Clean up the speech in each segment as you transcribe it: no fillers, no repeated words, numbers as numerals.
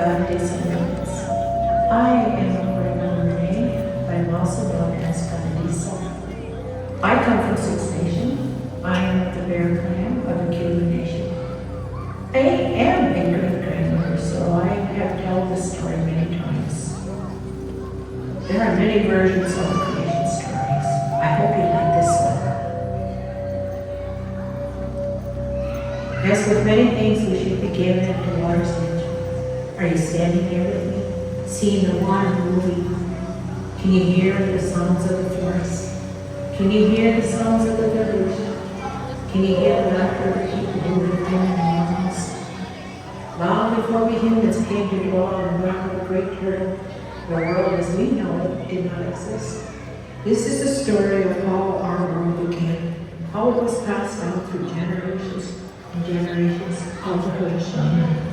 God descendants. I am Renee. I'm also known as Canadisa. I come from Six Nation. I am the Bear Clan of the Killer Nation. I am a great grandmother, so I have told this story many times. There are many versions of the creation stories. I hope you like this one. As with many things, we should begin at the water's edge. Are you standing there with me, seeing the water moving? Can you hear the sounds of the forest? Can you hear the sounds of the village? Can you hear the laughter of the people who live there in the mountains? Long before we humans came to dwell on the rock of the great turtle, the world as we know it did not exist. This is the story of how our world began, how it was passed down through generations and generations of the Haudenosaunee.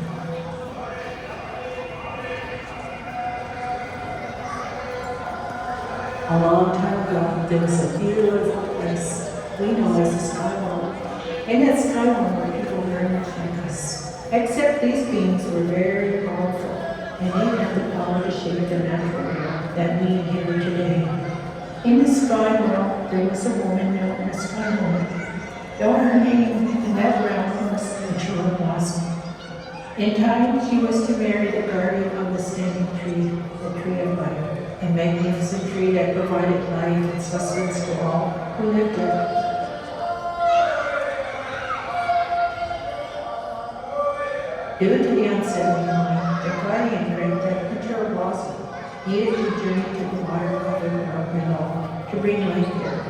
A long time ago, there was a beautiful place we know as the Sky World. In that Sky World were people very much like us, except these beings were very powerful, and they had the power to shape the natural world that we inherit today. In the Sky World, there was a woman known as Sky Woman. Though her name in that realm was the True Blossom. In time, she was to marry the guardian of the standing tree, the tree of life. A magnificent tree that provided life and sustenance to all who lived there. Due to the unsettling mind, the guardian dreamt that the Tree of Blossom needed to journey to the water-covered world below to bring life there.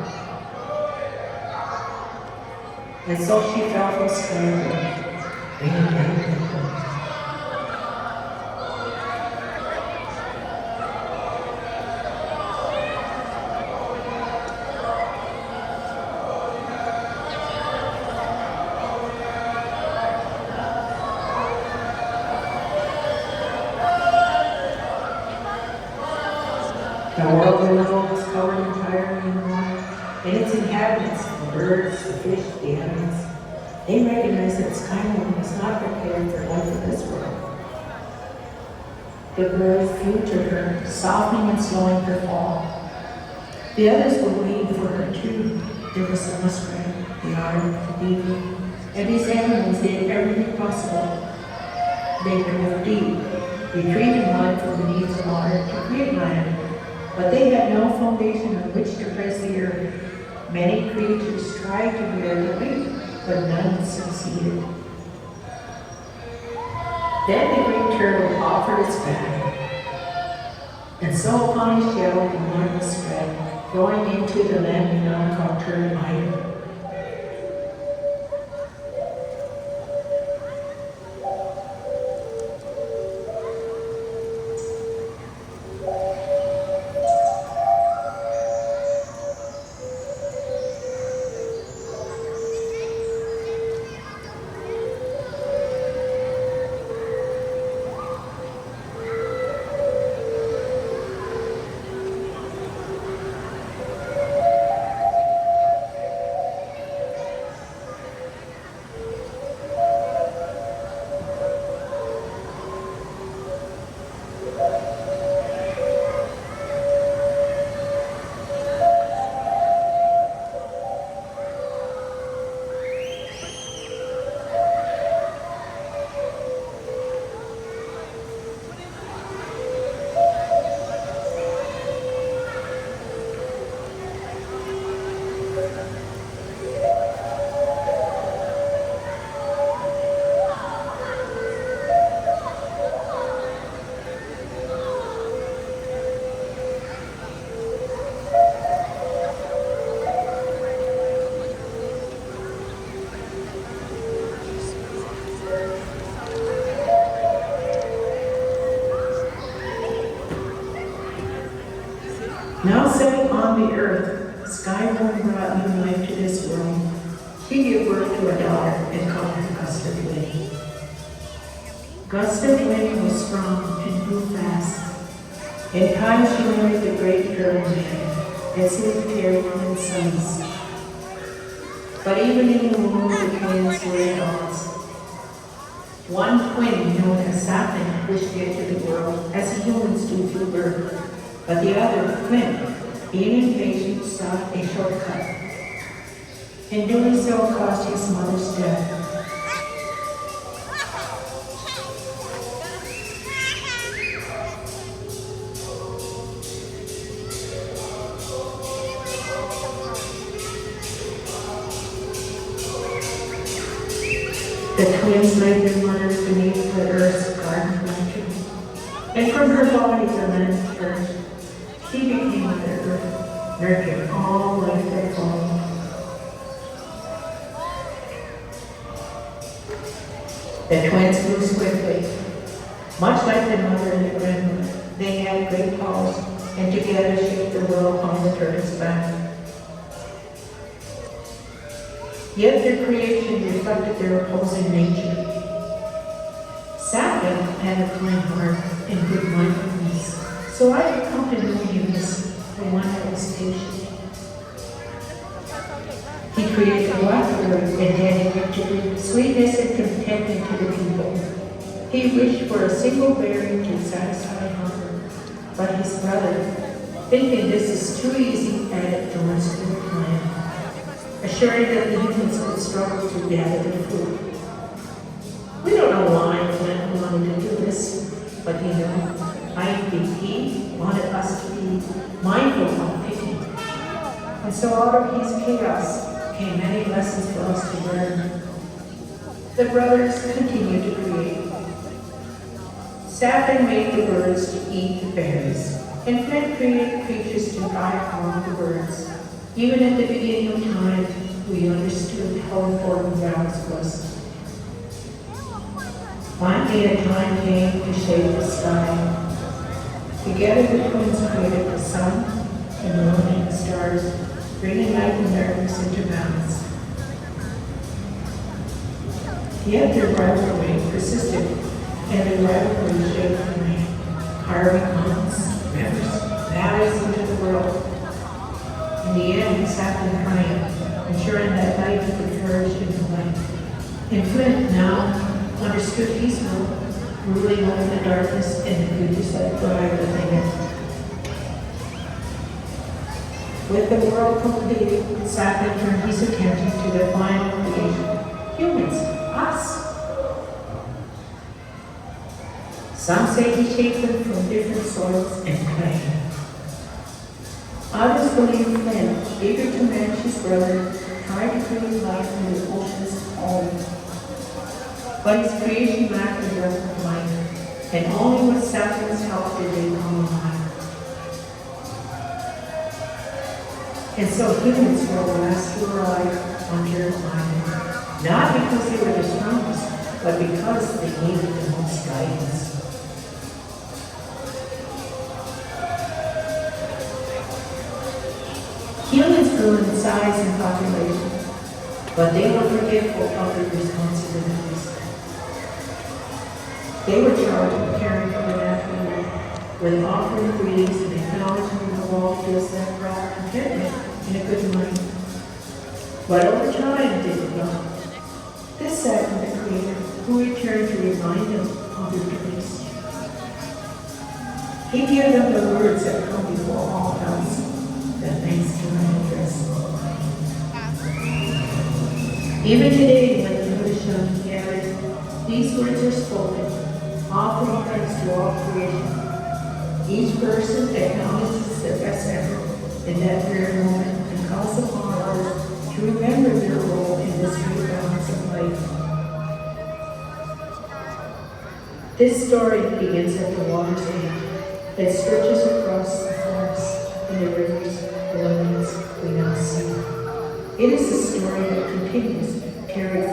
And so she fell from skyward, bringing life to her. The world below was covered entirely in water, and its inhabitants, the birds, the fish, the animals, they recognized that Sky Woman was not prepared for life in this world. The birds flew to her, softening and slowing her fall. The others were waiting for her too. There was the muskrat, the otter, the beaver, and these animals did everything possible. They dove deep, retrieving mud from beneath the water to create land. But they had no foundation on which to place the earth. Many creatures tried to bear the weight, but none succeeded. Then the great turtle offered its back. And so upon his shell the water was spread, going into the land we now call Turtle Island. Now setting on the earth, Sky Woman brought new life to this world. She gave birth to a daughter and called her Gust of Wind. Gust of Wind was strong and grew fast. In time she married the great turtle man and soon carried 10 sons. But even in the womb, the twins were at odds. One twin, known sapling pushed into the world as the humans do through birth. But the other, Flint, being impatient, sought a shortcut. In doing so, caused his mother's death. The twins laid their mother beneath the earth's garden lantern, and from her body the land turned. She became Mother Earth, nurturing all life that followed. The twins grew swiftly. Much like their mother and their grandmother, they had great powers, and together shaped the world on the earth's back. Yet their creation reflected their opposing nature. Sapling had a kind heart and good mindfulness, so I had come to know him as the one that was patient. He created laughter and dedicated sweetness and contentment to the people. He wished for a single berry to satisfy hunger, but his brother, thinking this is too easy, added thorns to the plan, assuring that the humans would struggle to gather the food. We don't know why Flint wanted to do this, but I think he wanted us to be mindful of picking. And so out of his chaos came many lessons for us to learn. The brothers continued to create. Sapling made the birds to eat the berries, and Flint created creatures to guide along the birds. Even at the beginning of time, we understood how important balance was. Finally, a time came to shape the sky. Together, the twins created the sun, the moon, and the stars, bringing light and darkness into balance. Yet their rivalry persisted, and the rivalry shaped the land, carving mountains, rivers, valleys into the world. In the end, Sapling triumphed, ensuring that life would flourish in the light. And Flint now understood his role, ruling over the darkness and the creatures that thrive within it. With the world completed, Sapling turned his attention to the final creation, humans, us. Some say he shaped them from different soils and clay. Others believe Flint, eager to match his brother, tried to create life in the ocean's home. But his creation lacked the breath of life, and only with Sapling's help did they come alive. And so humans were the last to arrive on Earth Island, not because they were the strongest, but because they needed the most guidance. Humans grew in size and population, but they were forgetful of their responsibilities. They were charged with caring for the natural world, with offering greetings and acknowledging the world gifts that brought contentment and a good mind. But over time, they forgot. This saddened the Creator, who returned to remind them of their duties. He gave them the words that come before all else, that thanks to my address. Even today, when the Buddha is gathered, these words are spoken, offering thanks to all creation. Each person acknowledges their best effort in that very moment and calls upon others to remember their role in this great balance of life. This story begins at the water's edge that stretches across the forests and the rivers, the lands we now see. It is a story that continues, carried